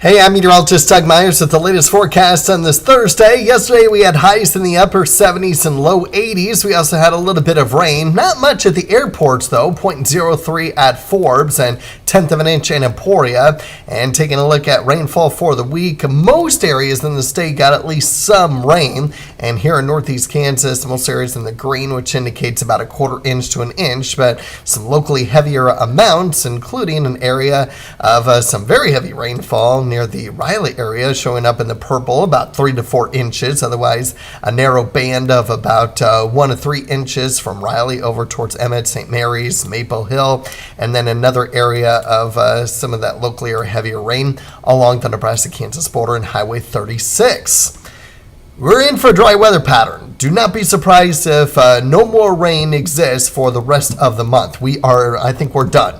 Hey, I'm meteorologist Doug Myers with the latest forecast on this Thursday. Yesterday we had highs in the upper 70s and low 80s. We also had a little bit of rain. Not much at the airports though, 0.03 at Forbes and 1/10 of an inch in Emporia. And taking a look at rainfall for the week, most areas in the state got at least some rain. And here in northeast Kansas, most areas in the green, which indicates about a 1/4 inch to an inch, but some locally heavier amounts, including an area of some very heavy rainfall near the Riley area, showing up in the purple, about 3 to 4 inches. Otherwise, a narrow band of about 1 to 3 inches from Riley over towards Emmett, St. Mary's, Maple Hill, and then another area of some of that locally or heavier rain along the Nebraska-Kansas border and Highway 36. We're in for a dry weather pattern. Do not be surprised if no more rain exists for the rest of the month. I think we're done.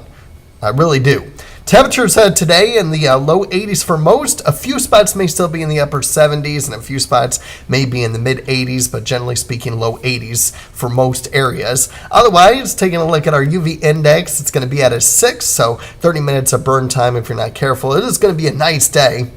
I really do. Temperatures today in the low 80s for most. A few spots may still be in the upper 70s and a few spots may be in the mid 80s, but generally speaking, low 80s for most areas. Otherwise, taking a look at our UV index, it's going to be at a 6, so 30 minutes of burn time if you're not careful. It is going to be a nice day.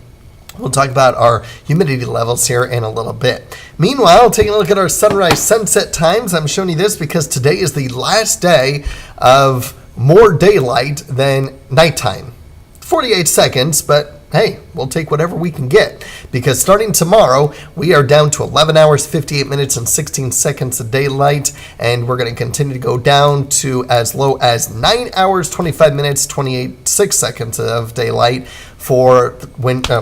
We'll talk about our humidity levels here in a little bit. Meanwhile, taking a look at our sunrise sunset times, I'm showing you this because today is the last day of more daylight than nighttime. 48 seconds, but hey, we'll take whatever we can get because starting tomorrow, we are down to 11 hours, 58 minutes, and 16 seconds of daylight, and we're going to continue to go down to as low as 9 hours, 25 minutes, 6 seconds of daylight for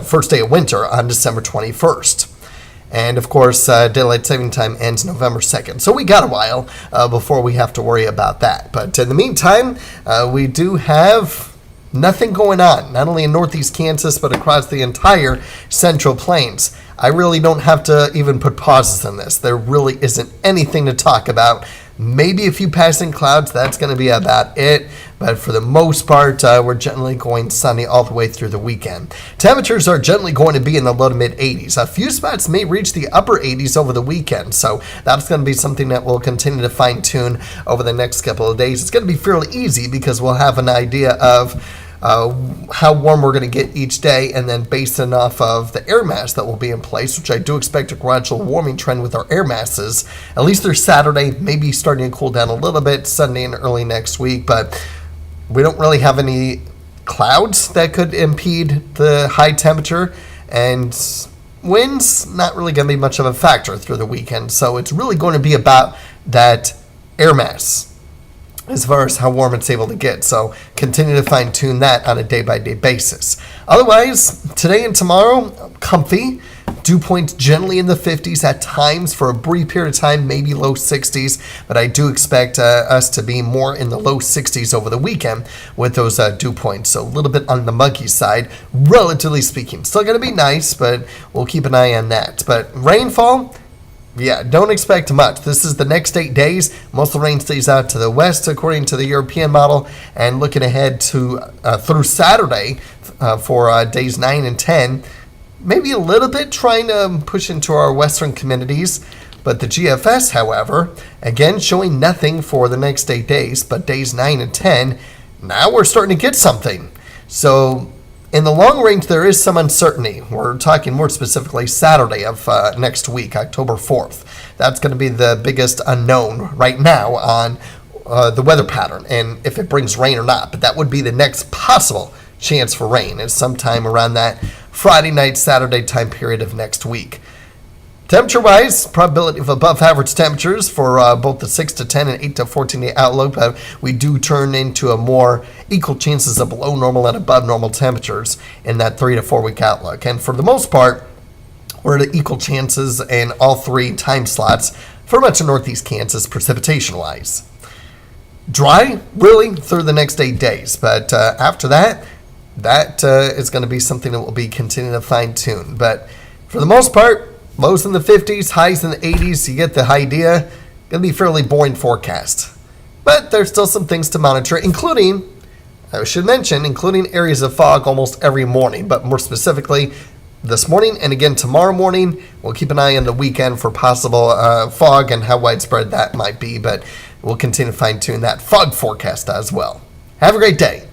first day of winter on December 21st. And of course, daylight saving time ends November 2nd. So we got a while before we have to worry about that. But in the meantime, we do have nothing going on, not only in northeast Kansas, but across the entire Central Plains. I really don't have to even put pauses in this. There really isn't anything to talk about. Maybe a few passing clouds, that's going to be about it. But for the most part, we're generally going sunny all the way through the weekend. Temperatures are generally going to be in the low to mid 80s. A few spots may reach the upper 80s over the weekend. So that's going to be something that we'll continue to fine tune over the next couple of days. It's going to be fairly easy because we'll have an idea of how warm we're going to get each day, and then based off of the air mass that will be in place, which I do expect a gradual warming trend with our air masses, at least through Saturday, maybe starting to cool down a little bit Sunday and early next week, but we don't really have any clouds that could impede the high temperature, and winds not really going to be much of a factor through the weekend, so it's really going to be about that air mass as far as how warm it's able to get. So continue to fine tune that on a day-by-day basis. Otherwise, today and tomorrow, comfy. Dew points generally in the 50s at times for a brief period of time, maybe low 60s, but I do expect us to be more in the low 60s over the weekend with those dew points. So a little bit on the muggy side, relatively speaking. Still going to be nice, but we'll keep an eye on that. But rainfall, yeah, don't expect much. This is the next 8 days. Most of the rain stays out to the west, according to the European model. And looking ahead to through Saturday for days 9 and 10, maybe a little bit trying to push into our western communities. But the GFS, however, again showing nothing for the next 8 days. But days 9 and 10, now we're starting to get something. So in the long range, there is some uncertainty. We're talking more specifically Saturday of next week, October 4th. That's going to be the biggest unknown right now on the weather pattern and if it brings rain or not. But that would be the next possible chance for rain is sometime around that Friday night, Saturday time period of next week. Temperature-wise, probability of above-average temperatures for both the 6 to 10 and 8 to 14-day outlook, but we do turn into a more equal chances of below normal and above normal temperatures in that 3 to 4-week outlook. And for the most part, we're at equal chances in all 3 time slots for much of northeast Kansas precipitation-wise. Dry, really, through the next 8 days, but after that is going to be something that we'll be continuing to fine-tune. But for the most part, lows in the 50s, highs in the 80s, you get the idea. Going to be a fairly boring forecast. But there's still some things to monitor, including, I should mention, including areas of fog almost every morning. But more specifically, this morning and again tomorrow morning, we'll keep an eye on the weekend for possible fog and how widespread that might be. But we'll continue to fine-tune that fog forecast as well. Have a great day.